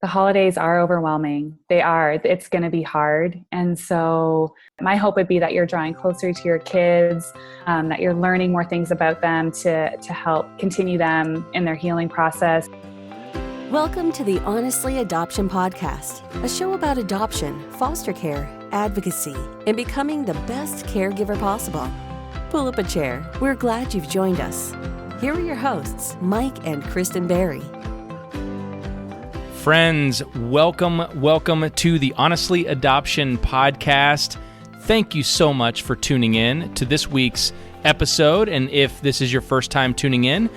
The holidays are overwhelming. They are. It's going to be hard. And so my hope would be that you're drawing closer to your kids, that you're learning more things about them to help continue them in their healing process. Welcome to the Honestly Adoption Podcast, a show about adoption, foster care, advocacy, and becoming the best caregiver possible. Pull up a chair. We're glad you've joined us. Here are your hosts, Mike and Kristen Berry. Friends, welcome to the Honestly Adoption Podcast. Thank you so much for tuning in to this week's episode. And if this is your first time tuning in,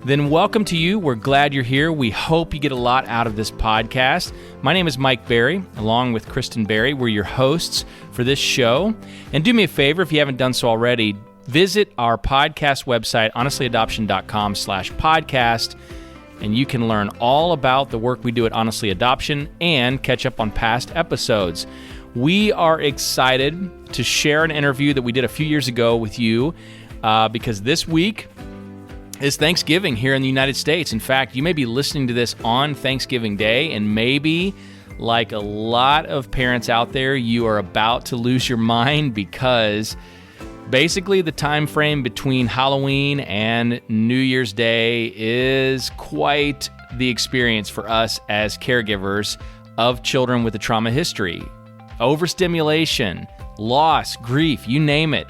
then welcome to you. We're glad you're here. We hope you get a lot out of this podcast. My name is Mike Berry, along with Kristen Berry. We're your hosts for this show. And do me a favor, if you haven't done so already, visit our podcast website, honestlyadoption.com/podcast. And you can learn all about the work we do at Honestly Adoption and catch up on past episodes. We are excited to share an interview that we did a few years ago with you because this week is Thanksgiving here in the United States. In fact, you may be listening to this on Thanksgiving Day, and maybe, like a lot of parents out there, you are about to lose your mind because basically, the time frame between Halloween and New Year's Day is quite the experience for us as caregivers of children with a trauma history. Overstimulation, loss, grief, you name it.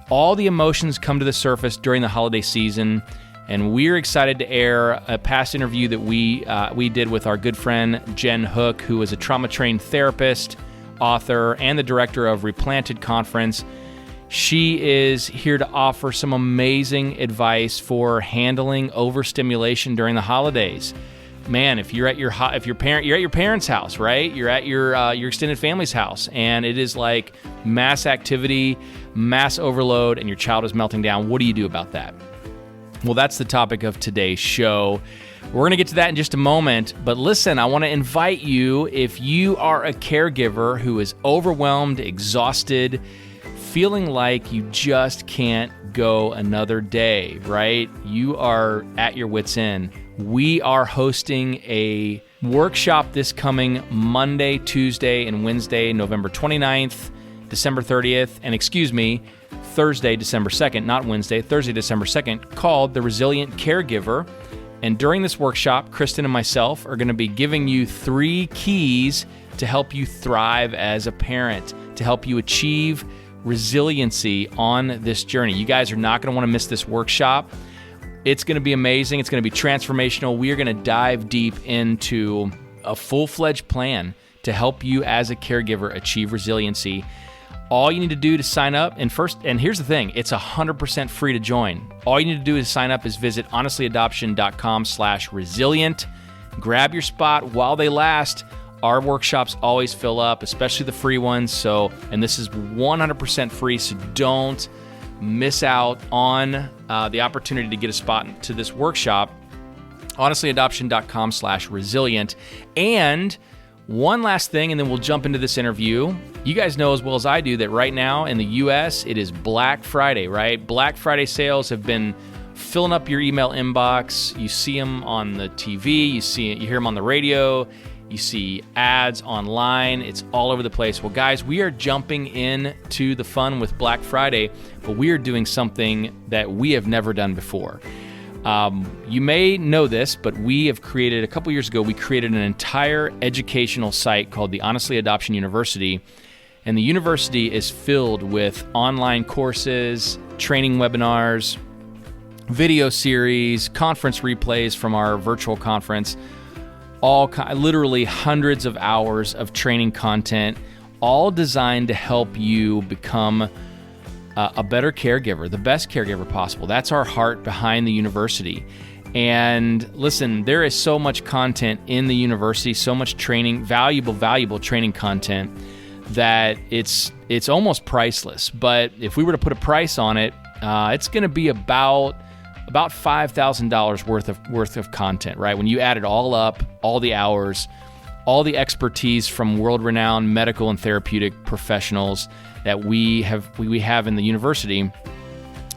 All the emotions come to the surface during the holiday season, and we're excited to air a past interview that we did with our good friend Jenn Hook, who is a trauma-trained therapist, author, and the director of Replanted Conference. She is here to offer some amazing advice for handling overstimulation during the holidays. Man, if you're at your parents' house, right? You're at your extended family's house, and it is like mass activity, mass overload, and your child is melting down. What do you do about that? Well, that's the topic of today's show. We're going to get to that in just a moment, but listen, I want to invite you, if you are a caregiver who is overwhelmed, exhausted, feeling like you just can't go another day, right? You are at your wits' end. We are hosting a workshop this coming Monday, Tuesday, and Wednesday, November 29th, December 30th, and Thursday, December 2nd, not Wednesday, Thursday, December 2nd, called The Resilient Caregiver. And during this workshop, Kristen and myself are going to be giving you 3 keys to help you thrive as a parent, to help you achieve resiliency on this journey. You guys are not going to want to miss this workshop. It's going to be amazing. It's going to be transformational. We are going to dive deep into a full-fledged plan to help you as a caregiver achieve resiliency. All you need to do to sign up, and here's the thing, it's 100% free to join. All you need to do to sign up is visit honestlyadoption.com/resilient. Grab your spot while they last. Our workshops always fill up, especially the free ones. And this is 100% free, so don't miss out on the opportunity to get a spot to this workshop. honestlyadoption.com/resilient. And one last thing, and then we'll jump into this interview. You guys know as well as I do that right now in the U.S., it is Black Friday, right? Black Friday sales have been filling up your email inbox. You see them on the TV, you hear them on the radio, you see ads online. It's all over the place. Well, guys, we are jumping into the fun with Black Friday, but we are doing something that we have never done before. You may know this, but a couple years ago, we created an entire educational site called the Honestly Adoption University. And the university is filled with online courses, training webinars, video series, conference replays from our virtual conference, literally hundreds of hours of training content, all designed to help you become a better caregiver, the best caregiver possible. That's our heart behind the university. And listen, there is so much content in the university, so much training, valuable training content that it's almost priceless. But if we were to put a price on it, it's going to be about $5,000 worth of content, right? When you add it all up, all the hours, all the expertise from world-renowned medical and therapeutic professionals that we have in the university,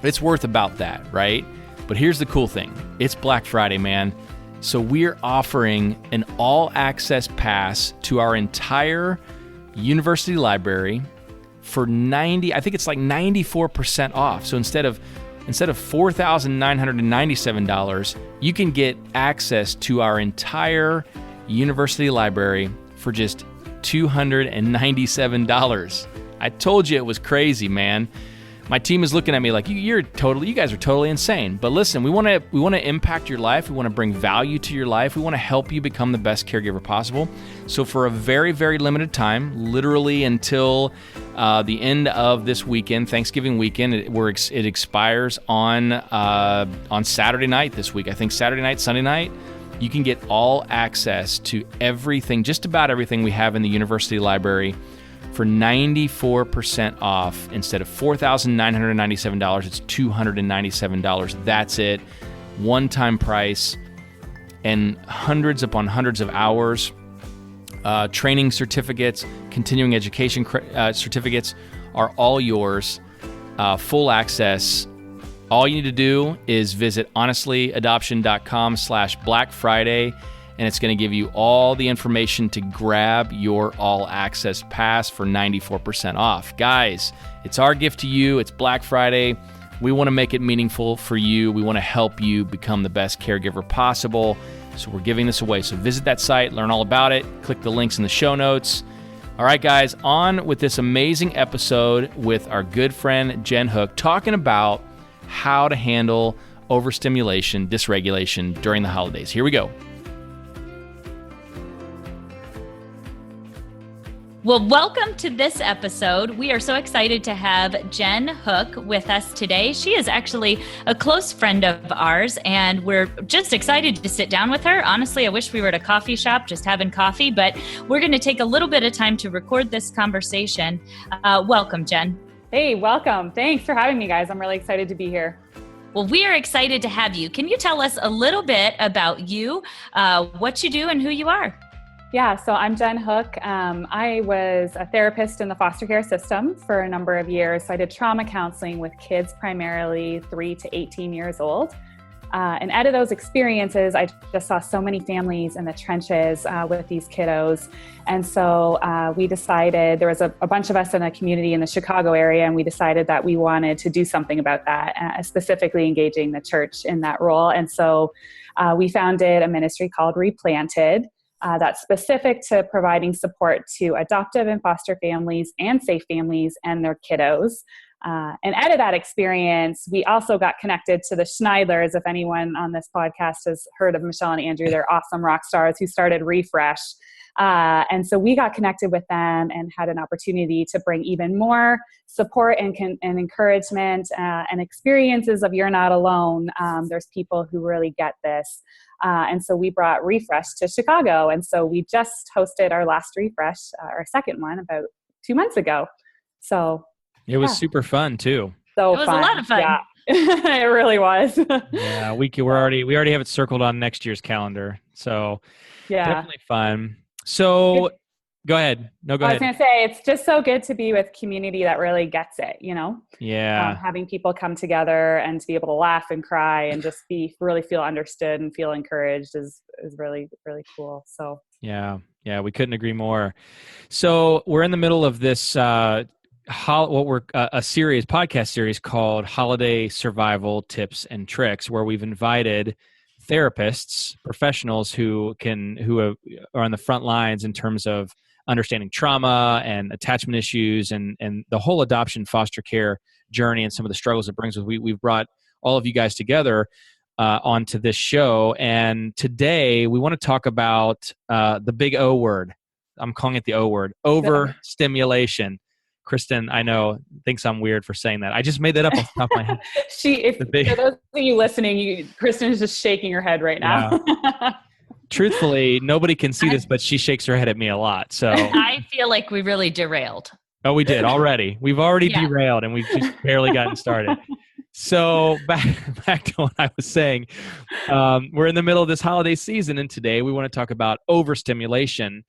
it's worth about that, right? But here's the cool thing. It's Black Friday, man. So we're offering an all-access pass to our entire university library for I think it's like 94% off. So instead of $4,997, you can get access to our entire university library for just $297. I told you it was crazy, man. My team is looking at me like, you guys are totally insane. But listen, we want to impact your life. We want to bring value to your life. We want to help you become the best caregiver possible. So for a very, very limited time, literally until the end of this weekend, Thanksgiving weekend, it expires on Saturday night this week. I think Saturday night, Sunday night, you can get all access to everything, just about everything we have in the university library for 94% off. Instead of $4,997, it's $297. That's it. One-time price and hundreds upon hundreds of hours. Training certificates, continuing education certificates are all yours. Full access. All you need to do is visit honestlyadoption.com/Black Friday, and it's going to give you all the information to grab your all-access pass for 94% off. Guys, it's our gift to you. It's Black Friday. We want to make it meaningful for you. We want to help you become the best caregiver possible. So we're giving this away. So visit that site, learn all about it, click the links in the show notes. All right, guys, on with this amazing episode with our good friend Jenn Hook, talking about how to handle overstimulation, dysregulation during the holidays. Here we go. Well, welcome to this episode. We are so excited to have Jenn Hook with us today. She is actually a close friend of ours, and we're just excited to sit down with her. Honestly, I wish we were at a coffee shop just having coffee, but we're going to take a little bit of time to record this conversation. Welcome, Jenn. Hey, welcome. Thanks for having me, guys. I'm really excited to be here. Well, we are excited to have you. Can you tell us a little bit about you, what you do, and who you are? Yeah, so I'm Jenn Hook. I was a therapist in the foster care system for a number of years. So I did trauma counseling with kids primarily 3 to 18 years old. And out of those experiences, I just saw so many families in the trenches with these kiddos. And so we decided, there was a bunch of us in a community in the Chicago area, and we decided that we wanted to do something about that, specifically engaging the church in that role. And so we founded a ministry called Replanted that's specific to providing support to adoptive and foster families and safe families and their kiddos. And out of that experience, we also got connected to the Schneidlers. If anyone on this podcast has heard of Michelle and Andrew, they're awesome rock stars who started Refresh. And so we got connected with them and had an opportunity to bring even more support and encouragement and experiences of you're not alone. There's people who really get this. And so we brought Refresh to Chicago. And so we just hosted our last Refresh, our second one, about 2 months ago. So it was super fun too. So it was fun. a lot of fun. Yeah. It really was. Yeah, we already have it circled on next year's calendar. So definitely fun. So go ahead. No, go ahead. I was going to say, it's just so good to be with community that really gets it, you know? Yeah. Having people come together and to be able to laugh and cry and just really feel understood and feel encouraged is really, really cool. So yeah, we couldn't agree more. So we're in the middle of this, a podcast series called Holiday Survival Tips and Tricks, where we've invited therapists, professionals who are on the front lines in terms of understanding trauma and attachment issues and the whole adoption foster care journey and some of the struggles it brings with. We've brought all of you guys together onto this show, and today we want to talk about the big O word. I'm calling it the O word: overstimulation. Kristen, I know, thinks I'm weird for saying that. I just made that up off the top of my head. For those of you listening, Kristen is just shaking her head right now. Yeah. Truthfully, nobody can see this, but she shakes her head at me a lot. So I feel like we really derailed. Oh, we did already. We've already derailed, and we've just barely gotten started. So back to what I was saying. We're in the middle of this holiday season, and today we want to talk about overstimulation,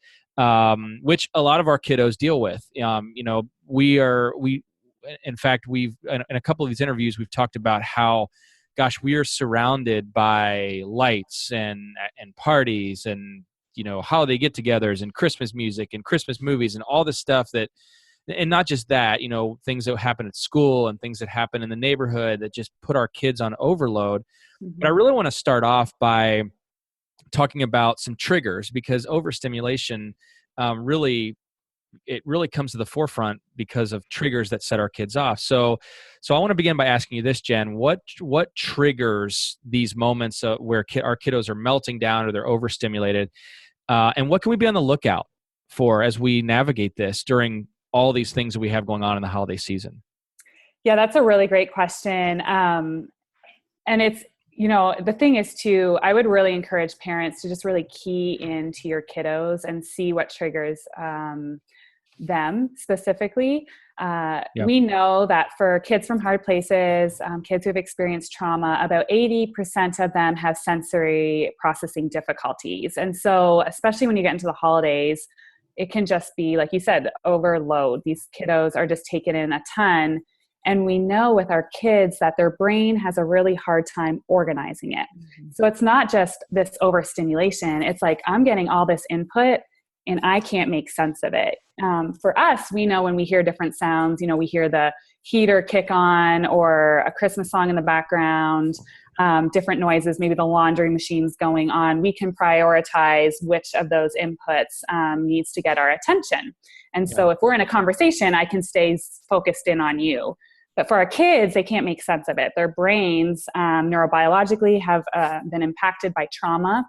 which a lot of our kiddos deal with. In fact, in a couple of these interviews, we've talked about how gosh, we are surrounded by lights and parties and, holiday get-togethers and Christmas music and Christmas movies and all this stuff and not just that, things that happen at school and things that happen in the neighborhood that just put our kids on overload. Mm-hmm. But I really want to start off by talking about some triggers, because overstimulation really comes to the forefront because of triggers that set our kids off. So I want to begin by asking you this, Jen. What triggers these moments where our kiddos are melting down or they're overstimulated, and what can we be on the lookout for as we navigate this during all these things that we have going on in the holiday season? Yeah, that's a really great question. And it's, the thing is too, I would really encourage parents to just really key into your kiddos and see what triggers them specifically. We know that for kids from hard places, kids who have experienced trauma, about 80% of them have sensory processing difficulties. And so, especially when you get into the holidays, it can just be, like you said, overload. These kiddos are just taking in a ton. And we know with our kids that their brain has a really hard time organizing it. Mm-hmm. So it's not just this overstimulation. It's like, I'm getting all this input and I can't make sense of it. For us, we know when we hear different sounds, we hear the heater kick on or a Christmas song in the background, different noises, maybe the laundry machine's going on. We can prioritize which of those inputs needs to get our attention. And so if we're in a conversation, I can stay focused in on you. But for our kids, they can't make sense of it. Their brains neurobiologically have been impacted by trauma.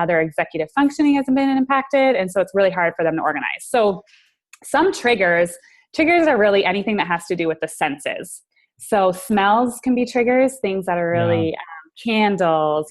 Their executive functioning hasn't been impacted. And so it's really hard for them to organize. So some triggers are really anything that has to do with the senses. So smells can be triggers, things that are really candles,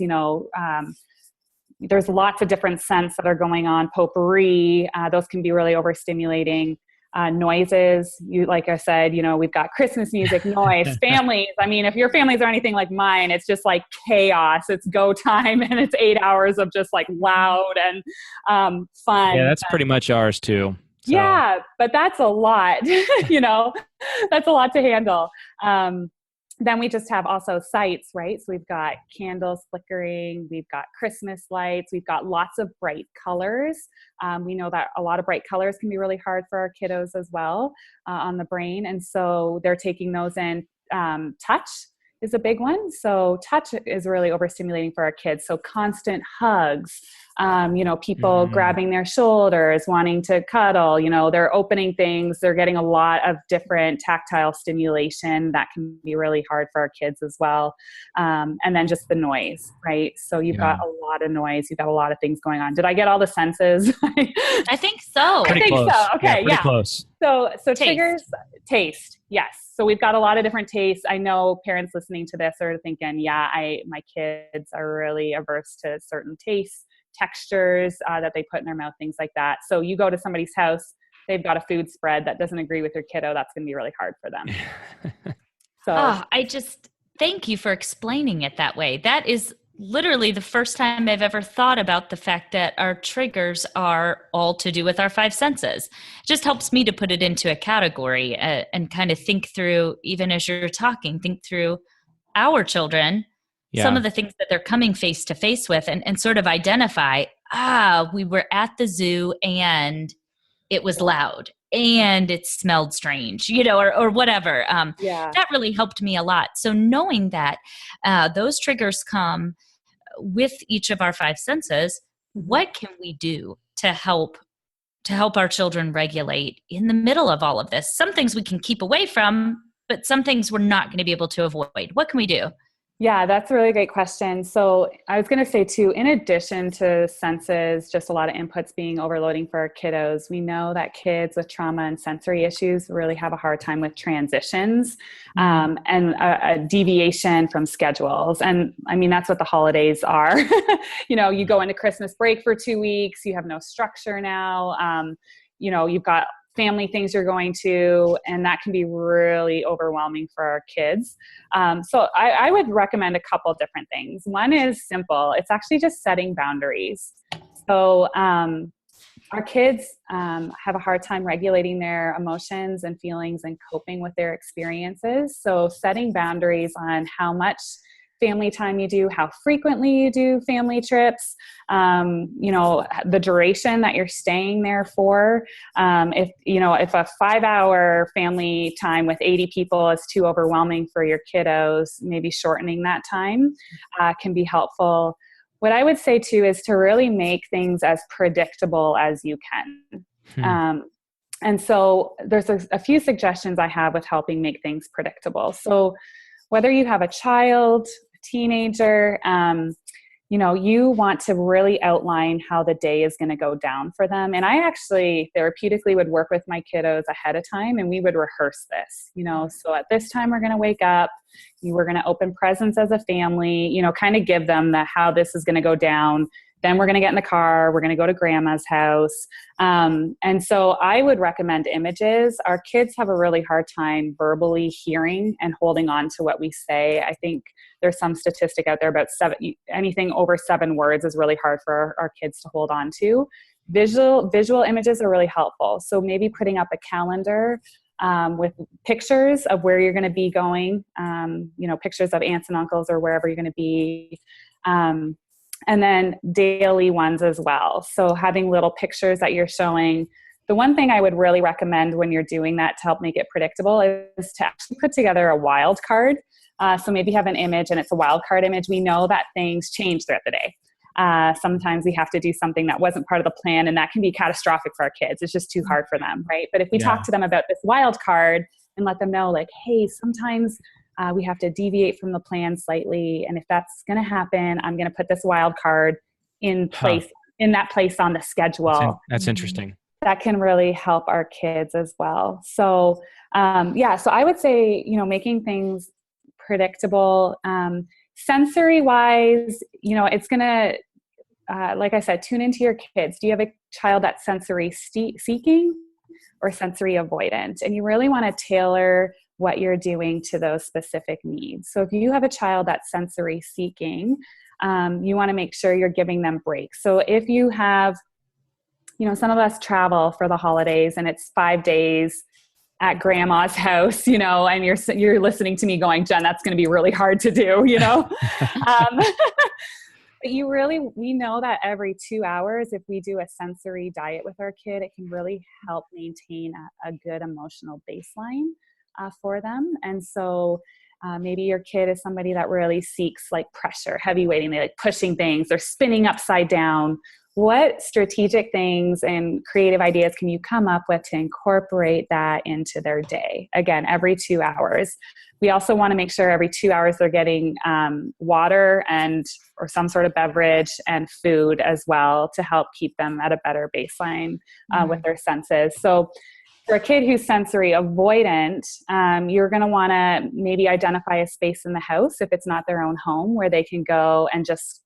there's lots of different scents that are going on, potpourri, those can be really overstimulating. Noises, like I said, we've got Christmas music, noise, families. I mean, if your families are anything like mine, it's just like chaos. It's go time, and it's 8 hours of just like loud and fun. Yeah, that's pretty much ours too. So. Yeah, but that's a lot, that's a lot to handle. Then we just have also sights, right? So we've got candles flickering, we've got Christmas lights, we've got lots of bright colors. We know that a lot of bright colors can be really hard for our kiddos as well on the brain. And so they're taking those in. Touch is a big one. So touch is really overstimulating for our kids. So constant hugs, people grabbing their shoulders, wanting to cuddle, they're opening things. They're getting a lot of different tactile stimulation that can be really hard for our kids as well. And then just the noise, right? So you've got a lot of noise. You've got a lot of things going on. Did I get all the senses? I think so. Pretty close. So. Okay. Pretty close. So triggers, taste. Yes. So we've got a lot of different tastes. I know parents listening to this are thinking, my kids are really averse to certain tastes, textures that they put in their mouth, things like that. So you go to somebody's house, they've got a food spread that doesn't agree with your kiddo. That's going to be really hard for them. So I just thank you for explaining it that way. That is literally the first time I've ever thought about the fact that our triggers are all to do with our five senses. It just helps me to put it into a category and kind of think through, even as you're talking, think through our children, some of the things that they're coming face to face with and sort of identify, we were at the zoo and it was loud and it smelled strange, or whatever. That really helped me a lot. So knowing that those triggers come with each of our five senses, what can we do to help our children regulate in the middle of all of this? Some things we can keep away from, but some things we're not going to be able to avoid. What can we do? Yeah, that's a really great question. So I was going to say too, in addition to senses, just a lot of inputs being overloading for our kiddos, we know that kids with trauma and sensory issues really have a hard time with transitions and a deviation from schedules. And I mean, that's what the holidays are. You go into Christmas break for 2 weeks, you have no structure now. You've got family things you're going to, and that can be really overwhelming for our kids. So I would recommend a couple different things. One is simple. It's actually just setting boundaries. So our kids have a hard time regulating their emotions and feelings and coping with their experiences. So setting boundaries on how much family time you do, how frequently you do family trips, the duration that you're staying there for. If a 5-hour family time with 80 people is too overwhelming for your kiddos, maybe shortening that time can be helpful. What I would say too is to really make things as predictable as you can. And so there's a few suggestions I have with helping make things predictable. So whether you have a child, a teenager, you want to really outline how the day is going to go down for them. And I actually therapeutically would work with my kiddos ahead of time, and we would rehearse this, so at this time we're going to wake up, we're going to open presents as a family, kind of give them how this is going to go down. Then we're going to get in the car. We're going to go to grandma's house. And so I would recommend images. Our kids have a really hard time verbally hearing and holding on to what we say. I think there's some statistic out there about anything over 7 words is really hard for our kids to hold on to. Visual images are really helpful. So maybe putting up a calendar with pictures of where you're going to be going, pictures of aunts and uncles or wherever you're going to be. And then daily ones as well. So having little pictures that you're showing. The one thing I would really recommend when you're doing that to help make it predictable is to actually put together a wild card. So maybe have an image and it's a wild card image. We know that things change throughout the day. Sometimes we have to do something that wasn't part of the plan, and that can be catastrophic for our kids. It's just too hard for them, right? But if we talk to them about this wild card and let them know, like, hey, sometimes we have to deviate from the plan slightly. And if that's going to happen, I'm going to put this wild card in place, in that place on the schedule. That's interesting. That can really help our kids as well. So, so I would say, making things predictable, sensory wise, it's going to, like I said, tune into your kids. Do you have a child that's sensory seeking or sensory avoidant? And you really want to tailor what you're doing to those specific needs. So if you have a child that's sensory seeking, you want to make sure you're giving them breaks. So if you have, some of us travel for the holidays and it's 5 days at grandma's house, and you're listening to me going, Jen, that's going to be really hard to do, But we know that every 2 hours, if we do a sensory diet with our kid, it can really help maintain a good emotional baseline for them. And so maybe your kid is somebody that really seeks like pressure, heavy weighting, they like pushing things, they're spinning upside down. What strategic things and creative ideas can you come up with to incorporate that into their day? Again, every 2 hours. We also want to make sure every 2 hours they're getting water or some sort of beverage and food as well to help keep them at a better baseline with their senses. So for a kid who's sensory avoidant, you're going to want to maybe identify a space in the house, if it's not their own home, where they can go and just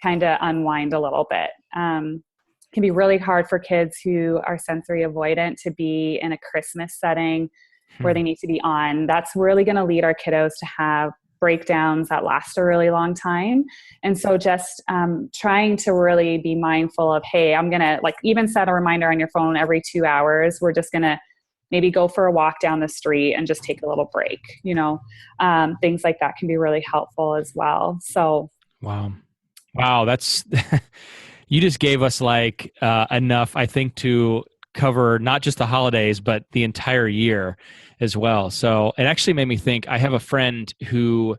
kind of unwind a little bit. It can be really hard for kids who are sensory avoidant to be in a Christmas setting where they need to be on. That's really going to lead our kiddos to have breakdowns that last a really long time. And so just trying to really be mindful of, hey, I'm going to even set a reminder on your phone every 2 hours. We're just going to maybe go for a walk down the street and just take a little break. Things like that can be really helpful as well. So, Wow. That's, you just gave us enough, I think, to cover not just the holidays, but the entire year as well. So it actually made me think, I have a friend who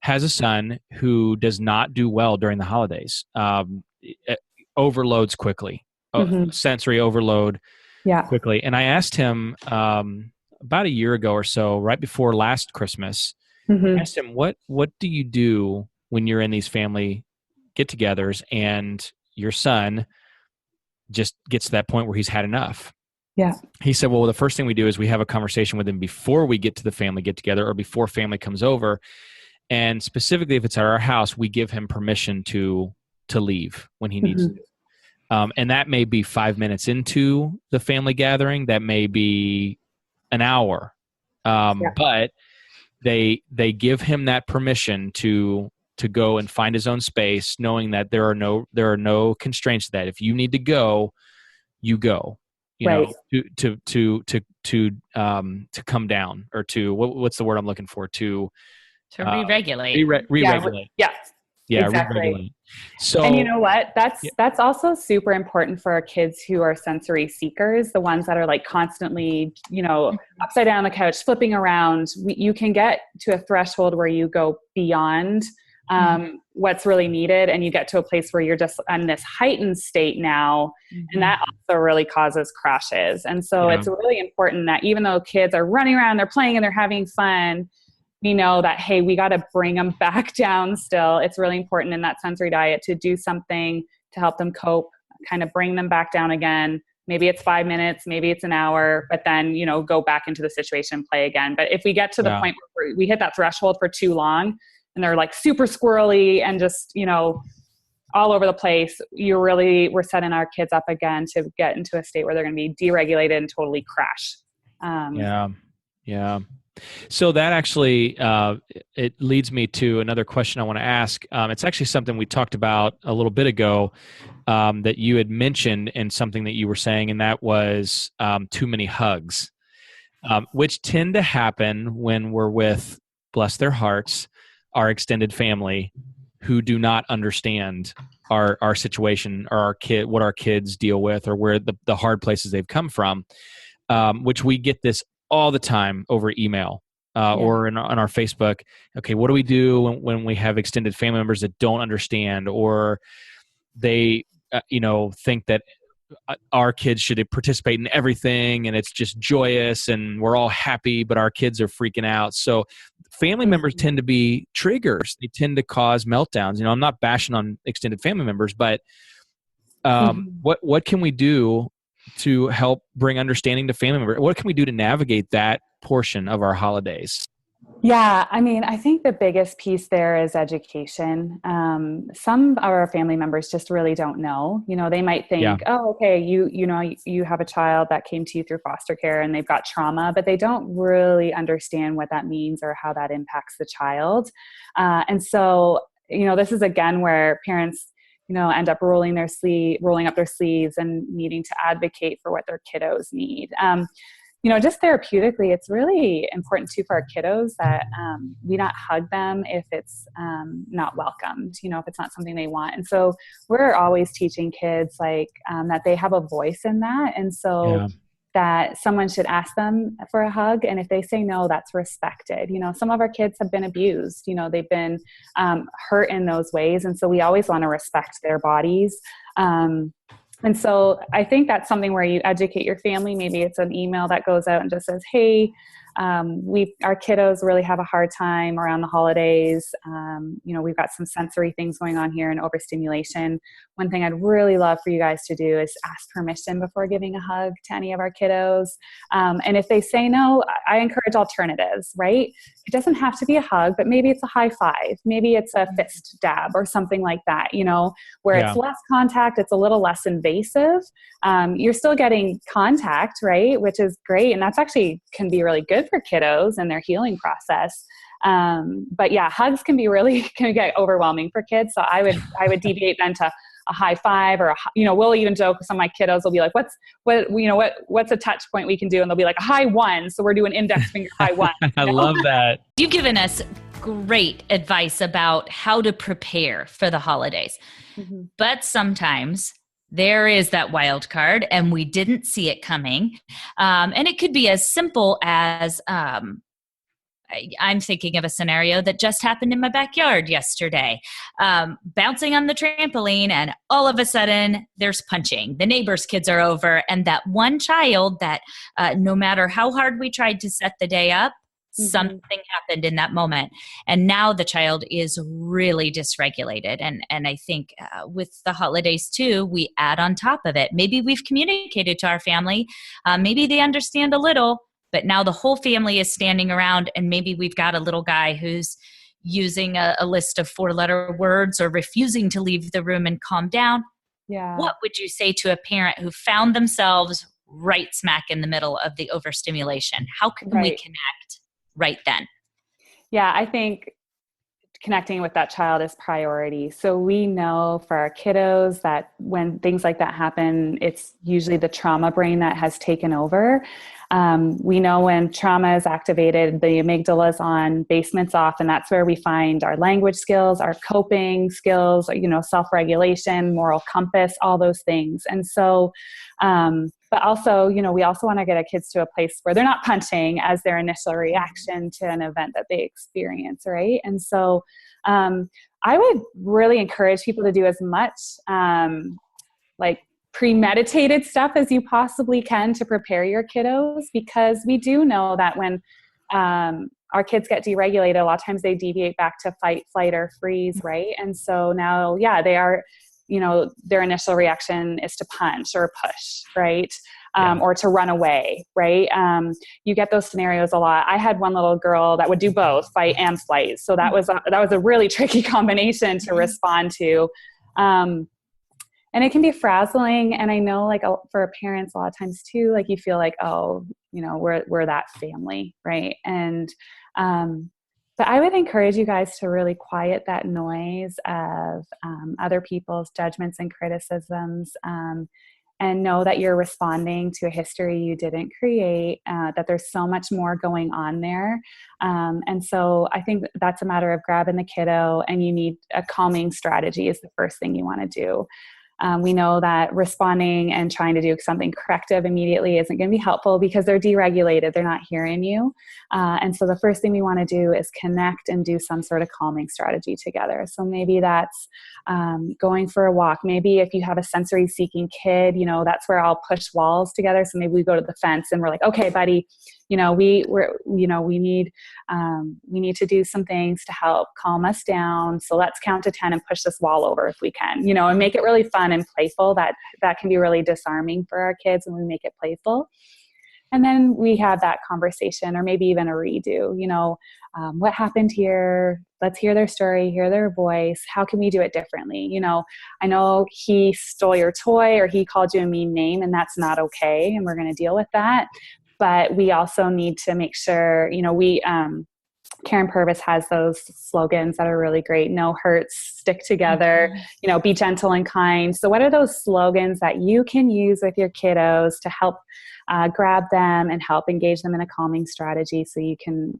has a son who does not do well during the holidays. It overloads quickly, sensory overload quickly. And I asked him about a year ago or so, right before last Christmas, I asked him, what do you do when you're in these family get-togethers and your son just gets to that point where he's had enough? Yeah. He said, well, the first thing we do is we have a conversation with him before we get to the family get-together or before family comes over. And specifically, if it's at our house, we give him permission to leave when he needs to. And that may be 5 minutes into the family gathering. That may be an hour. But they give him that permission to go and find his own space, knowing that there are no constraints to that. If you need to go, you go. You know, to come down, or to what's the word I'm looking for? To To re-regulate. Re-regulate. Yeah. Yeah, Exactly. re-regulate. So, and you know what? That's also super important for our kids who are sensory seekers, the ones that are like constantly, upside down on the couch, flipping around. You can get to a threshold where you go beyond what's really needed, and you get to a place where you're just in this heightened state now, and that also really causes crashes. And so it's really important that even though kids are running around, they're playing and they're having fun, we know that, hey, we got to bring them back down still. It's really important in that sensory diet to do something to help them cope, kind of bring them back down again. Maybe it's 5 minutes, maybe it's an hour, but then, go back into the situation, play again. But if we get to the point where we hit that threshold for too long and they're like super squirrely and just, all over the place, we're setting our kids up again to get into a state where they're going to be deregulated and totally crash. Yeah. So that actually, it leads me to another question I want to ask. It's actually something we talked about a little bit ago that you had mentioned in something that you were saying, and that was too many hugs, which tend to happen when we're with, bless their hearts, our extended family who do not understand our situation or what our kids deal with or where the hard places they've come from, which we get this all the time over email or on our Facebook. Okay, what do we do when we have extended family members that don't understand, or they think that our kids should participate in everything and it's just joyous and we're all happy, but our kids are freaking out. So family members tend to be triggers. They tend to cause meltdowns. I'm not bashing on extended family members, but what can we do to help bring understanding to family members? What can we do to navigate that portion of our holidays? Yeah, I think the biggest piece there is education. Some of our family members just really don't know. They might think, oh, okay, you have a child that came to you through foster care and they've got trauma, but they don't really understand what that means or how that impacts the child. And so, this is again where parents end up rolling up their sleeves and needing to advocate for what their kiddos need. Just therapeutically, it's really important too for our kiddos that we not hug them if it's not welcomed, if it's not something they want. And so we're always teaching kids that they have a voice in that. And so that someone should ask them for a hug. And if they say no, that's respected. Some of our kids have been abused, they've been hurt in those ways. And so we always want to respect their bodies. And so I think that's something where you educate your family. Maybe it's an email that goes out and just says, hey, our kiddos really have a hard time around the holidays. We've got some sensory things going on here in overstimulation. One thing I'd really love for you guys to do is ask permission before giving a hug to any of our kiddos. And if they say no, I encourage alternatives, right? It doesn't have to be a hug, but maybe it's a high five. Maybe it's a fist dab or something like that, where it's less contact, it's a little less invasive. You're still getting contact, right? Which is great. And that's actually can be really good for kiddos and their healing process. But yeah, hugs can get overwhelming for kids. So I would deviate then to a high five or we'll even joke with some of my kiddos will be like, what's a touch point we can do? And they'll be like a high one. So we're doing index finger high one. I love that. You've given us great advice about how to prepare for the holidays, but sometimes there is that wild card and we didn't see it coming. And it could be as simple as, I'm thinking of a scenario that just happened in my backyard yesterday. Bouncing on the trampoline and all of a sudden there's punching. The neighbor's kids are over and that one child that no matter how hard we tried to set the day up, something happened in that moment. And now the child is really dysregulated. And I think with the holidays too, we add on top of it. Maybe we've communicated to our family. Maybe they understand a little, but now the whole family is standing around and maybe we've got a little guy who's using a list of 4-letter words or refusing to leave the room and calm down. Yeah. What would you say to a parent who found themselves right smack in the middle of the overstimulation? How can we connect right then? Yeah, I think connecting with that child is priority. So we know for our kiddos that when things like that happen, it's usually the trauma brain that has taken over. We know when trauma is activated, the amygdala is on, basement's off, and that's where we find our language skills, our coping skills, self-regulation, moral compass, all those things. And so, but also, we also want to get our kids to a place where they're not punching as their initial reaction to an event that they experience, right? And so I would really encourage people to do as much premeditated stuff as you possibly can to prepare your kiddos, because we do know that when our kids get deregulated, a lot of times they deviate back to fight, flight, or freeze, right? And so now, they are, their initial reaction is to punch or push, right? Or to run away, right? You get those scenarios a lot. I had one little girl that would do both, fight and flight. So that was a really tricky combination to respond to. And it can be frazzling. And I know for parents, a lot of times too, you feel like, oh, we're that family, right? And, but I would encourage you guys to really quiet that noise of other people's judgments and criticisms, and know that you're responding to a history you didn't create, that there's so much more going on there. And so I think that's a matter of grabbing the kiddo, and you need a calming strategy is the first thing you want to do. We know that responding and trying to do something corrective immediately isn't going to be helpful because they're deregulated. They're not hearing you. And so the first thing we want to do is connect and do some sort of calming strategy together. So maybe that's going for a walk. Maybe if you have a sensory seeking kid, that's where I'll push walls together. So maybe we go to the fence and we're like, okay, buddy, we need to do some things to help calm us down. So let's count to 10 and push this wall over if we can, and make it really fun and playful. That can be really disarming for our kids when we make it playful. And then we have that conversation, or maybe even a redo, what happened here? Let's hear their story, hear their voice. How can we do it differently? I know he stole your toy or he called you a mean name, and that's not okay. And we're going to deal with that. But we also need to make sure, Karen Purvis has those slogans that are really great. No hurts, stick together, be gentle and kind. So what are those slogans that you can use with your kiddos to help grab them and help engage them in a calming strategy, so you can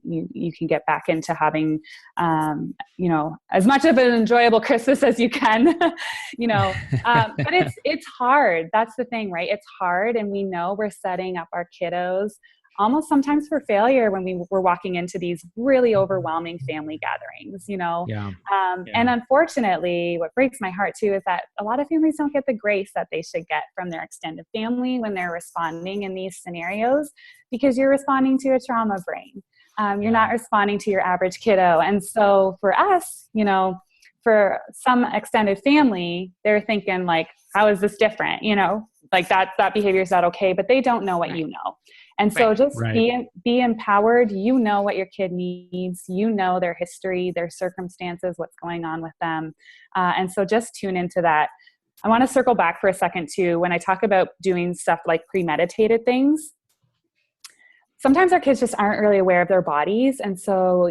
get back into having, as much of an enjoyable Christmas as you can, but it's hard. That's the thing, right? It's hard. And we know we're setting up our kiddos almost sometimes for failure when we're walking into these really overwhelming family gatherings, And unfortunately, what breaks my heart too is that a lot of families don't get the grace that they should get from their extended family when they're responding in these scenarios, because you're responding to a trauma brain. You're not responding to your average kiddo. And so for us, for some extended family, they're thinking how is this different? That behavior is not okay, but they don't know what you know. And so just be empowered. What your kid needs, their history, their circumstances, what's going on with them. And so just tune into that. I want to circle back for a second too. When I talk about doing stuff like premeditated things, sometimes our kids just aren't really aware of their bodies. And so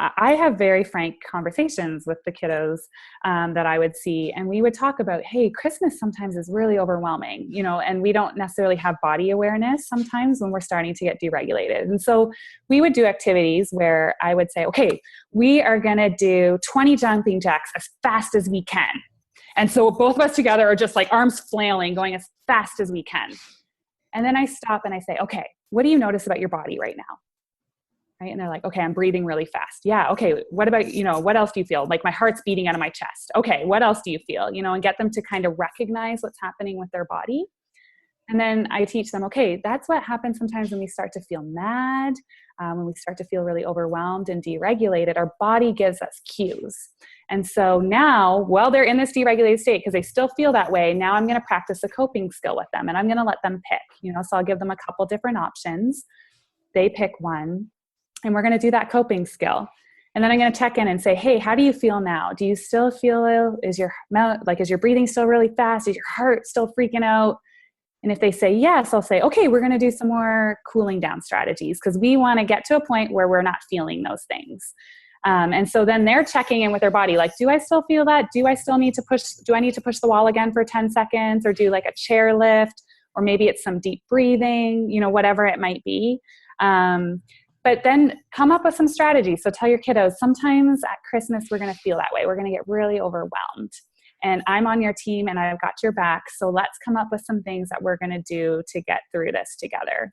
I have very frank conversations with the kiddos that I would see, and we would talk about, hey, Christmas sometimes is really overwhelming, and we don't necessarily have body awareness sometimes when we're starting to get deregulated. And so we would do activities where I would say, okay, we are going to do 20 jumping jacks as fast as we can. And so both of us together are just arms flailing, going as fast as we can. And then I stop and I say, okay, what do you notice about your body right now? Right? And they're like, okay, I'm breathing really fast. Yeah. Okay. What about, what else do you feel? My heart's beating out of my chest. Okay. What else do you feel? And get them to kind of recognize what's happening with their body. And then I teach them, okay, that's what happens sometimes when we start to feel mad, when we start to feel really overwhelmed and deregulated, our body gives us cues. And so now, while they're in this deregulated state, because they still feel that way, now I'm going to practice a coping skill with them, and I'm going to let them pick, so I'll give them a couple different options. They pick one. And we're going to do that coping skill. And then I'm going to check in and say, hey, how do you feel now? Do you still feel, is your breathing still really fast? Is your heart still freaking out? And if they say yes, I'll say, okay, we're going to do some more cooling down strategies, because we want to get to a point where we're not feeling those things. And so then they're checking in with their body. Do I still feel that? Do I need to push the wall again for 10 seconds, or do a chair lift? or maybe it's some deep breathing, whatever it might be. But then come up with some strategies. So tell your kiddos, sometimes at Christmas, we're going to feel that way. We're going to get really overwhelmed. And I'm on your team and I've got your back. So let's come up with some things that we're going to do to get through this together.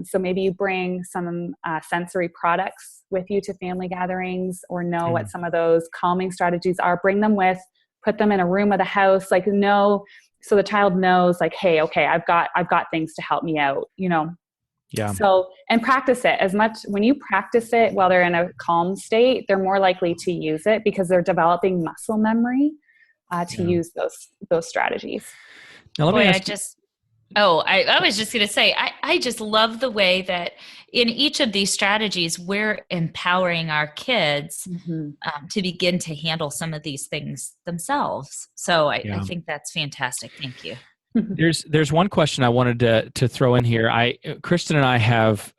So maybe you bring some sensory products with you to family gatherings, or know what some of those calming strategies are. Bring them with, put them in a room of the house, so the child knows, like, hey, okay, I've got things to help me out, Yeah. So, and practice it as much. When you practice it while they're in a calm state, they're more likely to use it because they're developing muscle memory to use those strategies. Now, let me ask I was just going to say, I just love the way that in each of these strategies, we're empowering our kids to begin to handle some of these things themselves. So I think that's fantastic. Thank you. There's one question I wanted to throw in here. Kristen and I have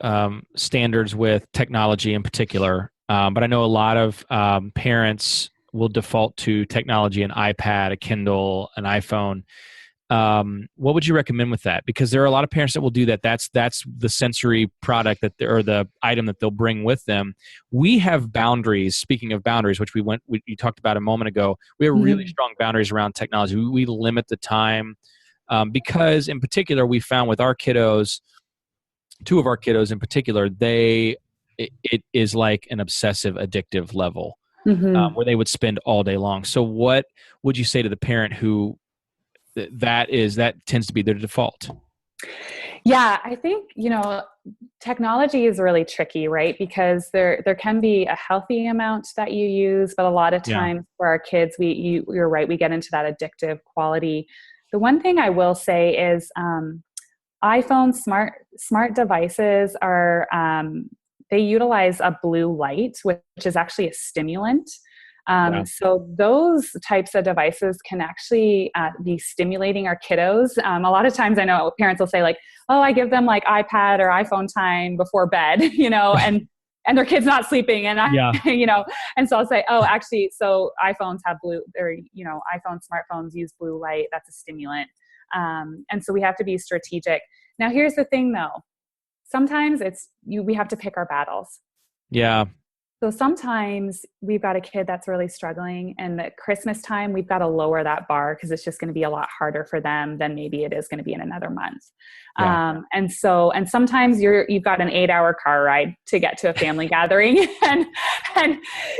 standards with technology in particular, but I know a lot of parents will default to technology, an iPad, a Kindle, an iPhone. What would you recommend with that? Because there are a lot of parents that will do that. That's the sensory product or the item that they'll bring with them. We have boundaries. Speaking of boundaries, which you talked about a moment ago, we have really strong boundaries around technology. We limit the time. Because in particular, we found with our kiddos, two of our kiddos in particular, it is like an obsessive addictive level where they would spend all day long. So what would you say to the parent who that tends to be their default? Yeah, I think, technology is really tricky, right? Because there can be a healthy amount that you use, but a lot of times for our kids, you're right, we get into that addictive quality. The one thing I will say is iPhone smart devices are, they utilize a blue light, which is actually a stimulant. So those types of devices can actually be stimulating our kiddos. A lot of times I know parents will say like, oh, I give them like iPad or iPhone time before bed, and their kid's not sleeping. And and so I'll say, oh, actually, so iPhones have blue, or, smartphones use blue light. That's a stimulant. And so we have to be strategic. Now, here's the thing though. Sometimes we have to pick our battles. Yeah. So sometimes we've got a kid that's really struggling, and at Christmas time, we've got to lower that bar because it's just going to be a lot harder for them than maybe it is going to be in another month. Yeah. And sometimes you've got an 8-hour car ride to get to a family gathering, and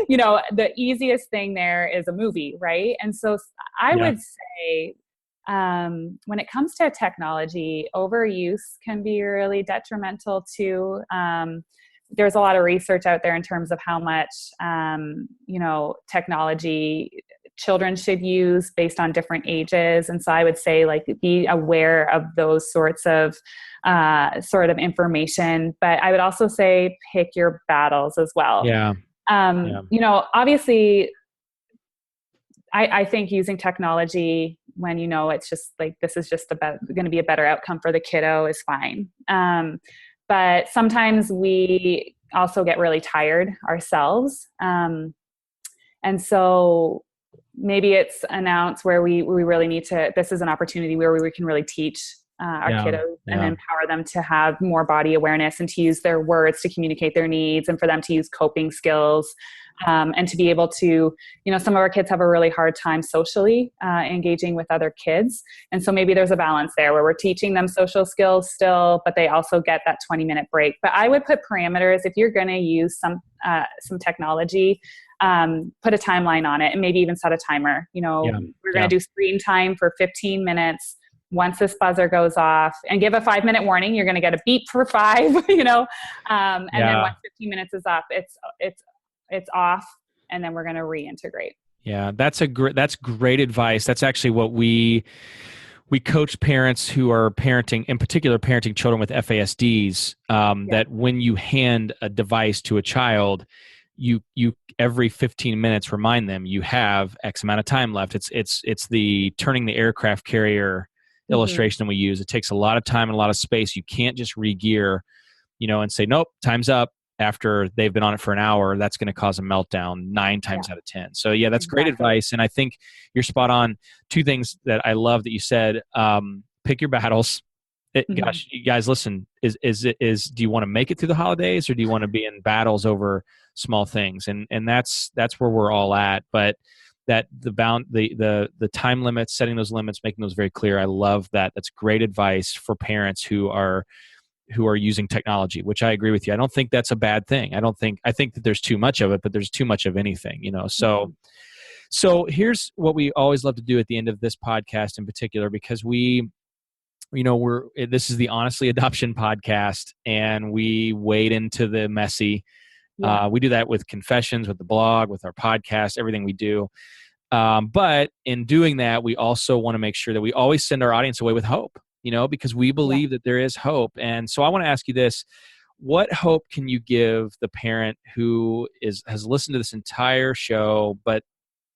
the easiest thing there is a movie, right? And so I would say, when it comes to technology, overuse can be really detrimental too. There's a lot of research out there in terms of how much, technology children should use based on different ages. And so I would say, like, be aware of those sorts of information. But I would also say pick your battles as well. Yeah. Obviously, I think using technology when it's just like, this is just going to be a better outcome for the kiddo is fine. But sometimes we also get really tired ourselves. And so maybe it's an ounce where we really need to, this is an opportunity where we can really teach our kiddos and empower them to have more body awareness and to use their words to communicate their needs, and for them to use coping skills. And to be able to, some of our kids have a really hard time socially engaging with other kids. And so maybe there's a balance there where we're teaching them social skills still, but they also get that 20-minute break. But I would put parameters. If you're going to use some technology, put a timeline on it, and maybe even set a timer. We're going to do screen time for 15 minutes. Once this buzzer goes off, and give a 5-minute warning, you're going to get a beep for 5, and then once 15 minutes is up, it's off, and then we're going to reintegrate. Yeah, that's great advice. That's actually what we coach parents who are parenting, in particular parenting children with FASDs, that when you hand a device to a child, you every 15 minutes remind them you have X amount of time left. It's the turning the aircraft carrier illustration we use. It takes a lot of time and a lot of space. You can't just re-gear, and say, nope, time's up. After they've been on it for an hour, that's going to cause a meltdown 9 times out of 10. So that's great advice. And I think you're spot on. 2 things that I love that you said, pick your battles. Mhm. Gosh, you guys, listen, do you want to make it through the holidays, or do you want to be in battles over small things? And that's where we're all at. But that the time limits, setting those limits, making those very clear. I love that. That's great advice for parents who are using technology, which I agree with you. I don't think that's a bad thing. I think that there's too much of it, but there's too much of anything, So here's what we always love to do at the end of this podcast in particular, because this is the Honestly Adoption podcast, and we wade into the messy. Yeah. We do that with confessions, with the blog, with our podcast, everything we do. But in doing that, we also want to make sure that we always send our audience away with hope, because we believe that there is hope. And so I want to ask you this: what hope can you give the parent who has listened to this entire show, but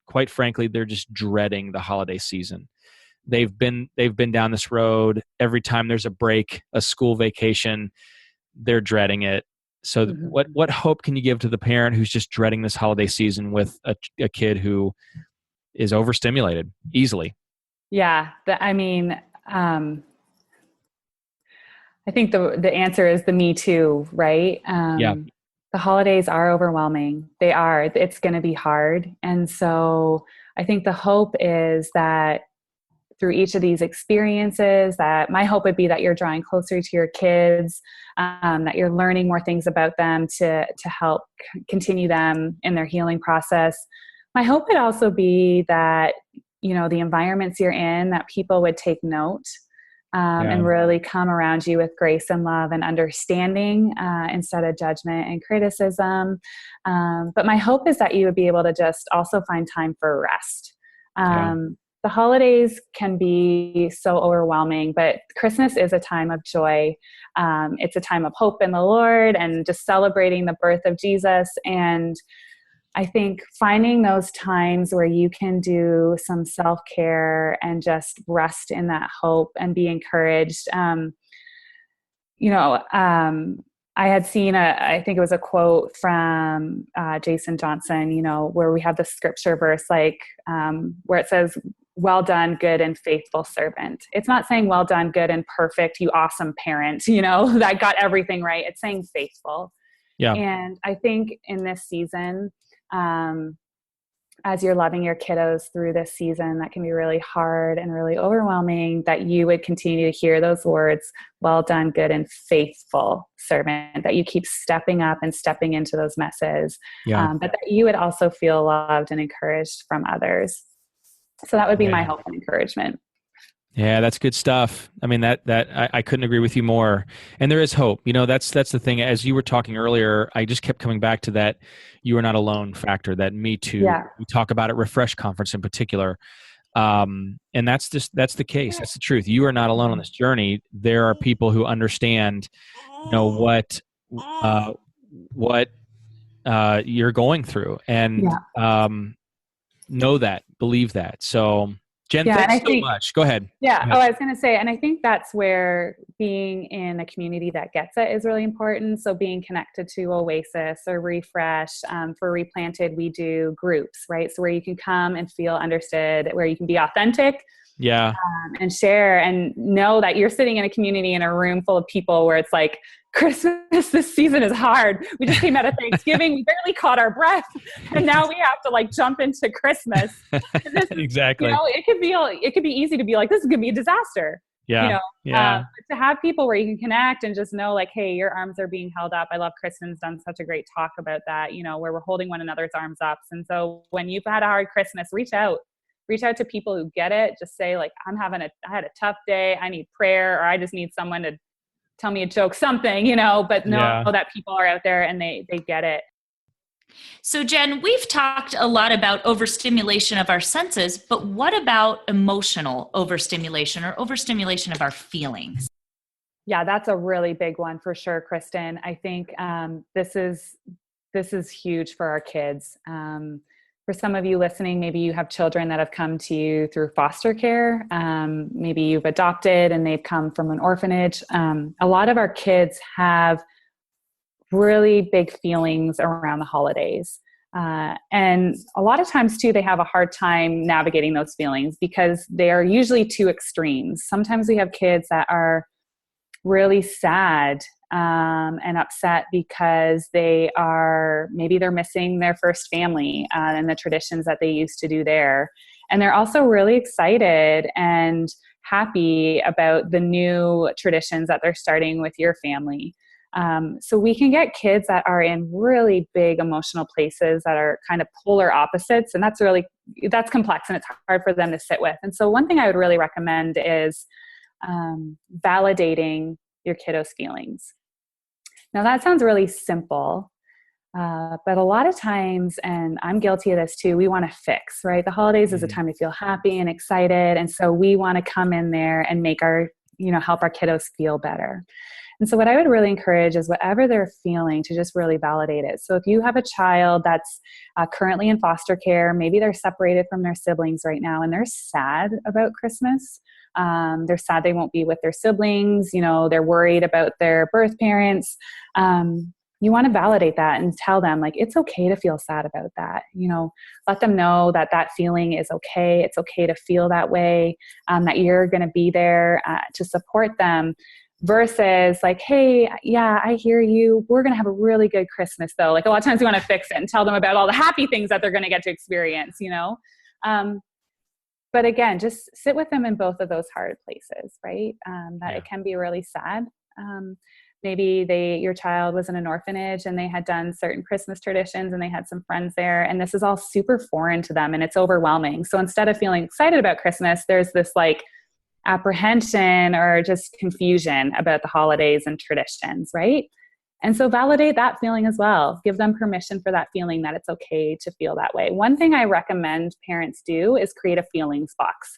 quite frankly, they're just dreading the holiday season? They've been down this road. Every time there's a break, a school vacation, they're dreading it. So what hope can you give to the parent who's just dreading this holiday season with a kid who is overstimulated easily? Yeah. I think the answer is the me too, right? The holidays are overwhelming. They are. It's going to be hard. And so I think the hope is that through each of these experiences, that my hope would be that you're drawing closer to your kids, that you're learning more things about them to help continue them in their healing process. My hope would also be that, the environments you're in, that people would take note and really come around you with grace and love and understanding instead of judgment and criticism. But my hope is that you would be able to just also find time for rest. The holidays can be so overwhelming, but Christmas is a time of joy. It's a time of hope in the Lord and just celebrating the birth of Jesus. And I think finding those times where you can do some self-care and just rest in that hope and be encouraged. I had seen I think it was a quote from Jason Johnson, where we have the scripture verse, where it says, "Well done, good and faithful servant." It's not saying well done, good and perfect, you awesome parent, that got everything right. It's saying faithful. Yeah. And I think in this season, as you're loving your kiddos through this season, that can be really hard and really overwhelming, that you would continue to hear those words, well done, good and faithful servant, that you keep stepping up and stepping into those messes, but that you would also feel loved and encouraged from others. So that would be my hope and encouragement. Yeah, that's good stuff. I mean, that I couldn't agree with you more. And there is hope. That's the thing. As you were talking earlier, I just kept coming back to that you are not alone factor, that me too. Yeah. We talk about at Refresh Conference in particular. And that's the case. That's the truth. You are not alone on this journey. There are people who understand, what you're going through, and know that, believe that. So Jenn, thanks so much. Go ahead. Yeah. I was going to say, and I think that's where being in a community that gets it is really important. So being connected to Oasis or Refresh, for Replanted, we do groups, right? So where you can come and feel understood, where you can be authentic, and share and know that you're sitting in a community in a room full of people where it's like, Christmas this season is hard. We just came out of Thanksgiving. We barely caught our breath. And now we have to jump into Christmas. Exactly. It could be easy to be like, this is going to be a disaster. But to have people where you can connect and just know hey, your arms are being held up. I love Kristen's done such a great talk about that, where we're holding one another's arms up. And so when you've had a hard Christmas, reach out to people who get it. Just say I had a tough day. I need prayer, or I just need someone to tell me a joke, something, but know that people are out there and they get it. So Jenn, we've talked a lot about overstimulation of our senses, but what about emotional overstimulation or overstimulation of our feelings? Yeah, that's a really big one for sure, Kristen. I think this is huge for our kids. For some of you listening, maybe you have children that have come to you through foster care. Maybe you've adopted and they've come from an orphanage. A lot of our kids have really big feelings around the holidays. And a lot of times too, they have a hard time navigating those feelings because they are usually two extremes. Sometimes we have kids that are really sad and upset because maybe they're missing their first family and the traditions that they used to do there. And they're also really excited and happy about the new traditions that they're starting with your family. So we can get kids that are in really big emotional places that are kind of polar opposites. And that's complex and it's hard for them to sit with. And so one thing I would really recommend is validating your kiddos' feelings. Now that sounds really simple, but a lot of times, and I'm guilty of this too, we want to fix, right? The holidays is a time to feel happy and excited. And so we want to come in there and help our kiddos feel better. And so what I would really encourage is whatever they're feeling to just really validate it. So if you have a child that's currently in foster care, maybe they're separated from their siblings right now and they're sad about Christmas. They're sad they won't be with their siblings. They're worried about their birth parents. You want to validate that and tell them it's okay to feel sad about that. Let them know that feeling is okay. It's okay to feel that way, that you're going to be there to support them. Versus hey, yeah, I hear you. We're going to have a really good Christmas though. A lot of times we want to fix it and tell them about all the happy things that they're going to get to experience, But again, just sit with them in both of those hard places, right? It can be really sad. Maybe your child was in an orphanage and they had done certain Christmas traditions and they had some friends there and this is all super foreign to them and it's overwhelming. So instead of feeling excited about Christmas, there's this apprehension or just confusion about the holidays and traditions, right? And so validate that feeling as well. Give them permission for that feeling that it's okay to feel that way. One thing I recommend parents do is create a feelings box.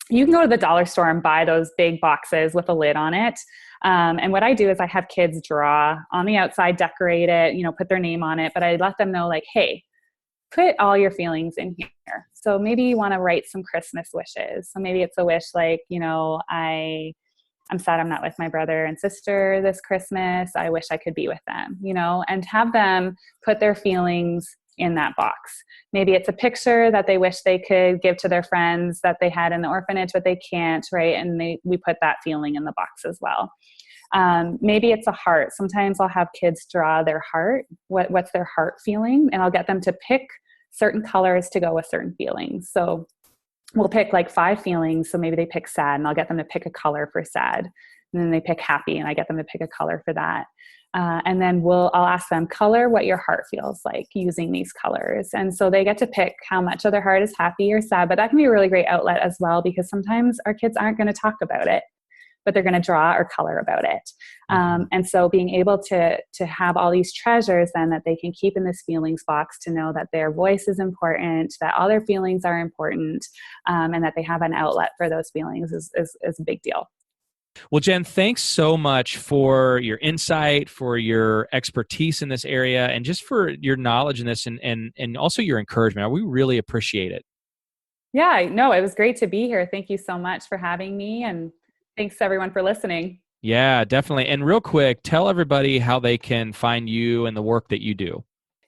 You can go to the dollar store and buy those big boxes with a lid on it. And what I do is I have kids draw on the outside, decorate it, put their name on it, but I let them know hey, put all your feelings in here. So maybe you want to write some Christmas wishes. So maybe it's a wish I'm sad I'm not with my brother and sister this Christmas. I wish I could be with them, and have them put their feelings in that box. Maybe it's a picture that they wish they could give to their friends that they had in the orphanage, but they can't, right? And we put that feeling in the box as well. Maybe it's a heart. Sometimes I'll have kids draw their heart. What's their heart feeling? And I'll get them to pick certain colors to go with certain feelings. So we'll pick 5 feelings. So maybe they pick sad and I'll get them to pick a color for sad. And then they pick happy and I get them to pick a color for that. And then I'll ask them, color what your heart feels like using these colors. And so they get to pick how much of their heart is happy or sad, but that can be a really great outlet as well, because sometimes our kids aren't going to talk about it, but they're going to draw or color about it. And so being able to have all these treasures then that they can keep in this feelings box, to know that their voice is important, that all their feelings are important, and that they have an outlet for those feelings is a big deal. Well, Jenn, thanks so much for your insight, for your expertise in this area, and just for your knowledge in this and also your encouragement. We really appreciate it. Yeah, no, it was great to be here. Thank you so much for having me, and thanks everyone for listening. Yeah, definitely. And real quick, tell everybody how they can find you and the work that you do.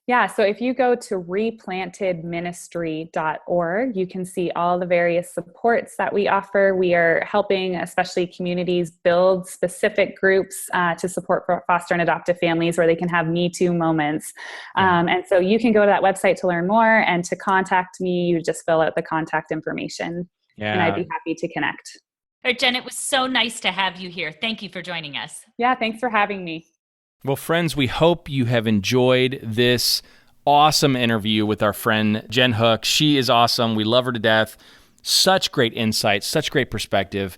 Yeah, so if you go to replantedministry.org, you can see all the various supports that we offer. We are helping especially communities build specific groups to support foster and adoptive families where they can have Me Too moments. And so you can go to that website to learn more, and to contact me, you just fill out the contact information, and I'd be happy to connect. All right, Jenn, it was so nice to have you here. Thank you for joining us. Yeah, thanks for having me. Well, friends, we hope you have enjoyed this awesome interview with our friend Jenn Hook. She is awesome. We love her to death. Such great insight, such great perspective.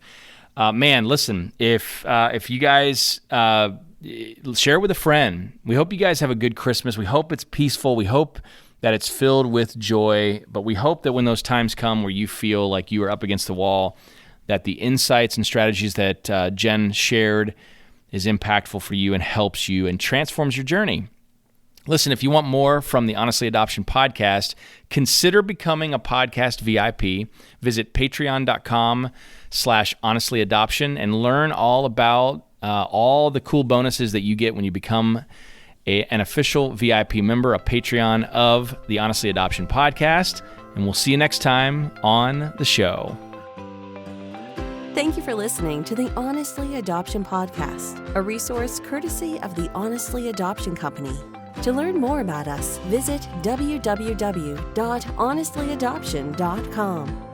Man, listen, if you guys share with a friend, we hope you guys have a good Christmas. We hope it's peaceful. We hope that it's filled with joy. But we hope that when those times come where you feel like you are up against the wall, that the insights and strategies that Jenn shared is impactful for you and helps you and transforms your journey. Listen, if you want more from the Honestly Adoption podcast, consider becoming a podcast VIP. Visit patreon.com/honestlyadoption and learn all about all the cool bonuses that you get when you become an official VIP member, a Patreon of the Honestly Adoption Podcast. And we'll see you next time on the show. Thank you for listening to the Honestly Adoption Podcast, a resource courtesy of the Honestly Adoption Company. To learn more about us, visit www.honestlyadoption.com.